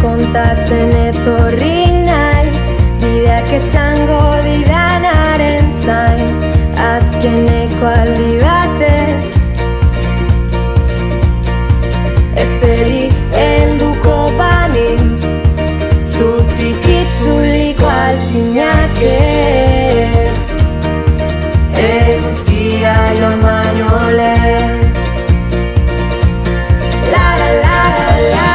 kontatzen etorri naiz, bideak esango didanaren zain, azkeneko aldi batez. Ezeri helduko banintz, zutik itzuliko alzinake, eguzkia joan baino lehen. La la la la la.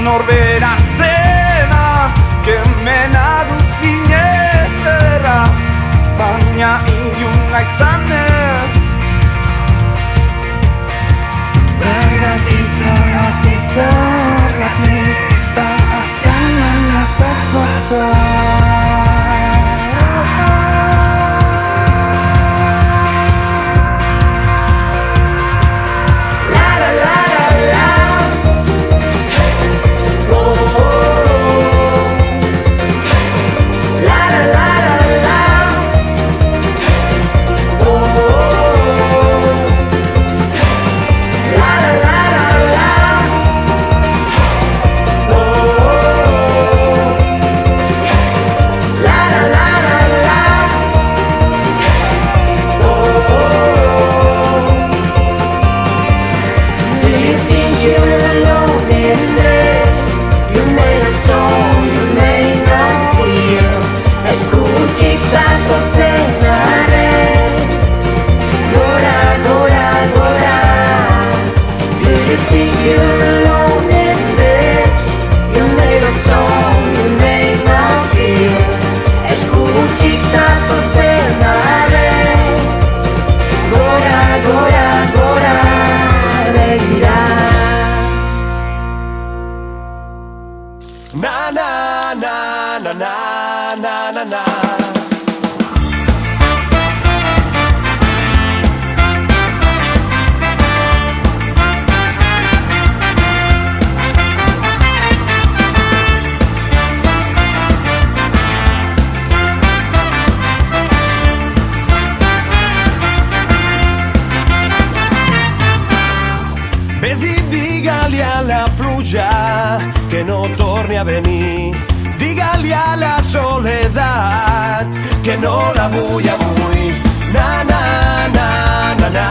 Norberan zena, kemena duzinezera, baina iluna izanez. Zergatik, zergatik, zergatik, da azkenan ez da zoza. Na na na na na na na na. Vés i digue-li a la pluja que no torni a venir. Digue-li a la soledat que no la vull avui. Na na na na na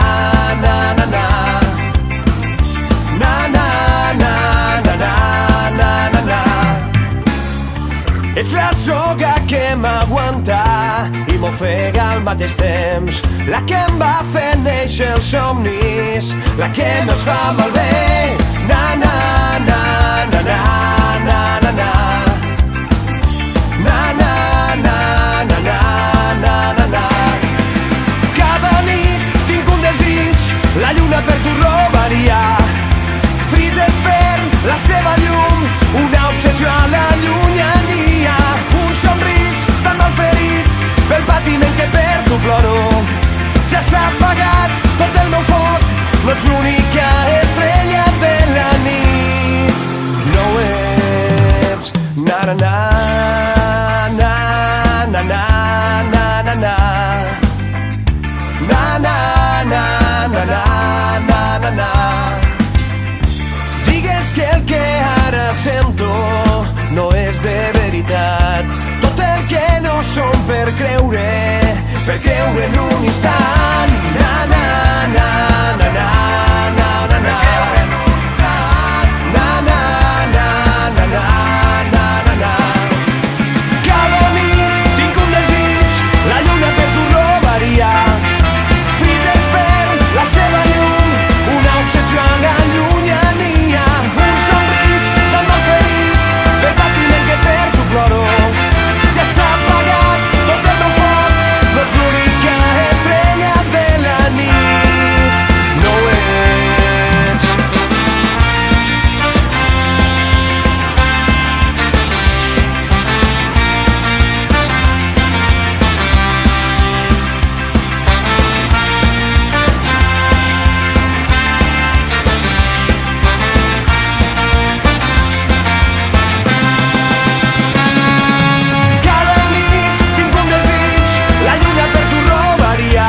na na na. Na na na na na na na na. Ets la soga que m'aguanta i m'ofega al mateix temps, la que em va fer néixer els somnis, la que me'ls fa malbé. Na na na na na na na na. Na na na na na na na na. Cada nit tinc un desig, la lluna per tu robaria. Frises per la seva llum, una obsessió a la llunyania. Un somrís tan malferit pel patiment que per tu ploro. Ja s'ha apagat tot el meu foc, no ets l'única estrella de la nit. No ho ets. Na na na na na na na na na. Na na na na na na na na. Digues que el que ara sento no és de veritat. Tot el que no som per creure perché en un instant na na na na na na na na na na na na na na na. Cada nit tinc un desig, la lluna per tu robaria. Frises per la seva llum, una obsessió a la llunyania. Un somrís tan mal ferit, per patiment que per tu ploro. Ja s'ha apagat tot el meu foc, no ets l'única estrella de la nit. No ho ets. Cada nit tinc un desig, la lluna per tu robaria.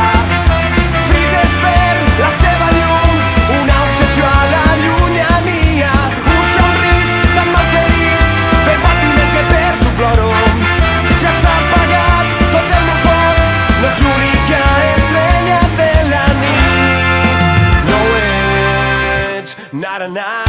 Frises per la seva llum, una obsessió a la llunyania. Un somrís tan mal ferit, per patiment que per tu ploro. Ja s'ha apagat tot el meu foc, no ets l'única estrella de la nit. No ho ets, na na na.